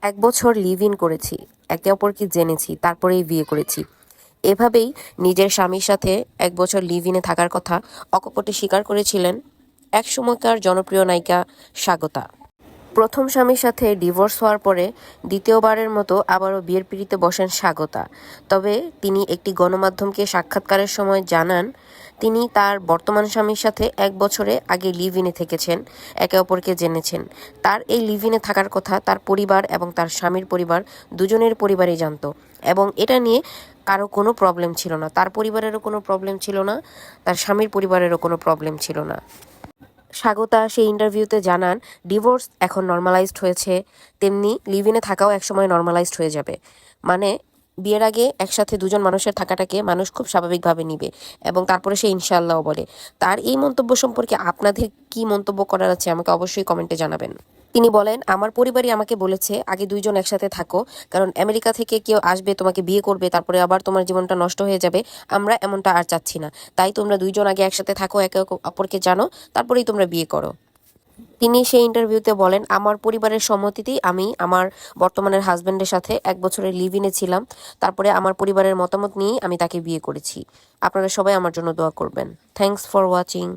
১ বছর live in করেছি, একে অপরকে জেনেছি, তারপরেই বিয়ে করেছি। এভাবেই নিজের স্বামীর সাথে ১ বছর লিভ ইনে থাকার কথা অকপটে স্বীকার করেছিলেন একসময়কার জনপ্রিয় নায়িকা স্বাগতা। প্রথম স্বামীর সাথে ডিভোর্স হওয়ার পরে দ্বিতীয়বারের মতো আবারও বিয়ের পিঁড়িতে বসেন স্বাগতা। তবে তিনি একটি গণমাধ্যমকে সাক্ষাৎকারের সময় জানান, তিনি তার বর্তমান স্বামীর সাথে ১ বছরে আগে লিভ ইনে থেকেছেন, একে অপরকে জেনেছেন। তার এই লিভ ইনে থাকার কথা তার পরিবার এবং তার স্বামীর পরিবার দুজনের পরিবারই জানত, এবং এটা নিয়ে কারো কোনো প্রবলেম ছিল না। তার পরিবারেরও কোনো প্রবলেম ছিল না, তার স্বামীর পরিবারেরও কোনো প্রবলেম ছিল না। স্বাগতা সেই ইন্টারভিউতে জানান, ডিভোর্স এখন নর্মালাইজড হয়েছে, তেমনি লিভ ইনে থাকাও একসময় নর্মালাইজড হয়ে যাবে। মানে বিয়ের আগে একসাথে দুজন মানুষের থাকাটাকে মানুষ খুব স্বাভাবিকভাবে নিবে, এবং তারপরে সে ইনশাআল্লাহ বলে। তার এই মন্তব্য সম্পর্কে আপনাদের কি মন্তব্য করার আছে আমাকে অবশ্যই কমেন্টে জানাবেন। তিনি বলেন, আমার পরিবারই আমাকে বলেছে আগে দুইজন একসাথে থাকো, কারণ আমেরিকা থেকে কেউ আসবে, তোমাকে বিয়ে করবে, তারপরে আবার তোমার জীবনটা নষ্ট হয়ে যাবে। আমরা এমনটা আর চাচ্ছি না, তাই তোমরা দুইজন আগে একসাথে থাকো, একে অপরকে জানো, তারপরেই তোমরা বিয়ে করো। তিনি সেই ইন্টারভিউতে বলেন, আমার পরিবারের সম্মতিতেই আমি আমার বর্তমানের হাজব্যান্ডের সাথে ১ বছরের লিভ ইনে ছিলাম, তারপরে আমার পরিবারের মতামত নিয়েই আমি তাকে বিয়ে করেছি। আপনারা সবাই আমার জন্য দোয়া করবেন। Thanks for watching.